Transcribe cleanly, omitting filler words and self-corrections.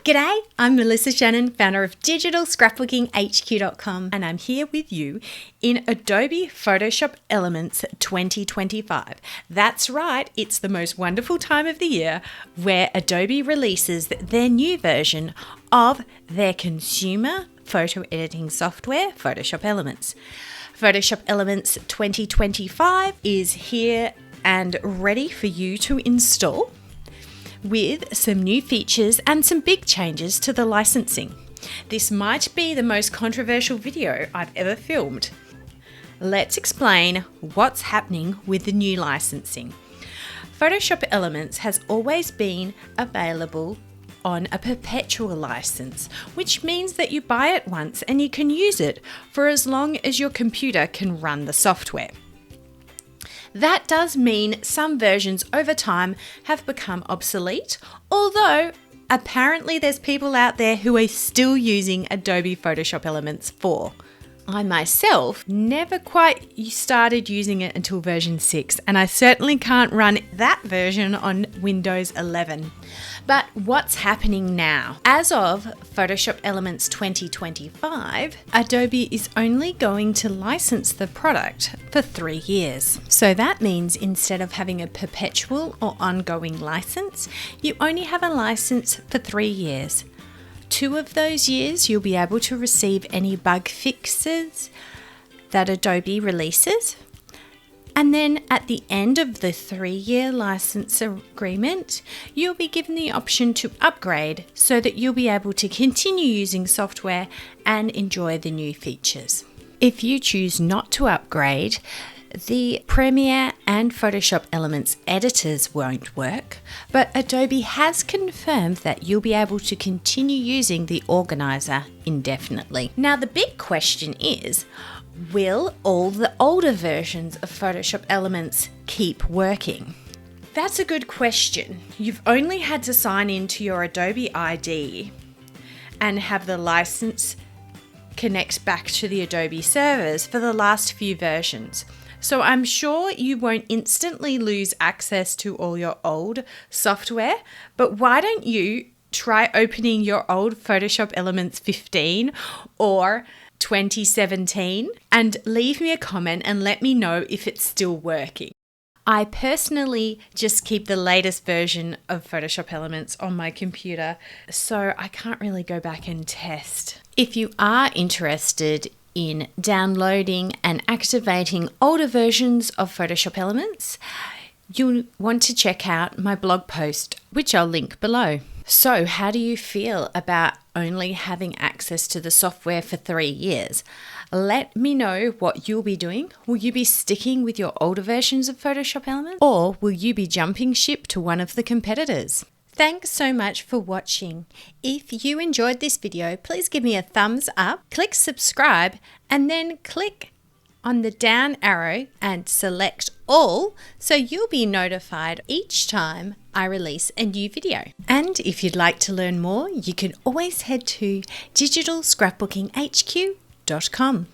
G'day, I'm Melissa Shanhun, founder of Digital Scrapbooking HQ.com, and I'm here with you in Adobe Photoshop Elements 2025. That's right, it's the most wonderful time of the year where Adobe releases their new version of their consumer photo editing software, Photoshop Elements. Photoshop Elements 2025 is here and ready for you to install, with some new features and some big changes to the licensing. This might be the most controversial video I've ever filmed. Let's explain what's happening with the new licensing. Photoshop Elements has always been available on a perpetual license, which means that you buy it once and you can use it for as long as your computer can run the software. That does mean some versions over time have become obsolete, although apparently there's people out there who are still using Adobe Photoshop Elements 4. I myself never quite started using it until version 6, and I certainly can't run that version on Windows 11. But what's happening now? As of Photoshop Elements 2025, Adobe is only going to license the product for 3 years. So that means instead of having a perpetual or ongoing license, you only have a license for 3 years. 2 of those years, you'll be able to receive any bug fixes that Adobe releases. And then at the end of the 3-year license agreement, you'll be given the option to upgrade so that you'll be able to continue using software and enjoy the new features. If you choose not to upgrade, the Premiere and Photoshop Elements editors won't work, but Adobe has confirmed that you'll be able to continue using the organizer indefinitely. Now, the big question is, will all the older versions of Photoshop Elements keep working? That's a good question. You've only had to sign into your Adobe ID and have the license connect back to the Adobe servers for the last few versions. So I'm sure you won't instantly lose access to all your old software, but why don't you try opening your old Photoshop Elements 15 or 2017 and leave me a comment and let me know if it's still working. I personally just keep the latest version of Photoshop Elements on my computer, so I can't really go back and test. If you are interested in downloading and activating older versions of Photoshop Elements, you'll want to check out my blog post, which I'll link below. So, how do you feel about only having access to the software for 3 years? Let me know what you'll be doing. Will you be sticking with your older versions of Photoshop Elements, or will you be jumping ship to one of the competitors? Thanks so much for watching. If you enjoyed this video, please give me a thumbs up, click subscribe, and then click on the down arrow and select all so you'll be notified each time I release a new video. And if you'd like to learn more, you can always head to digitalscrapbookinghq.com.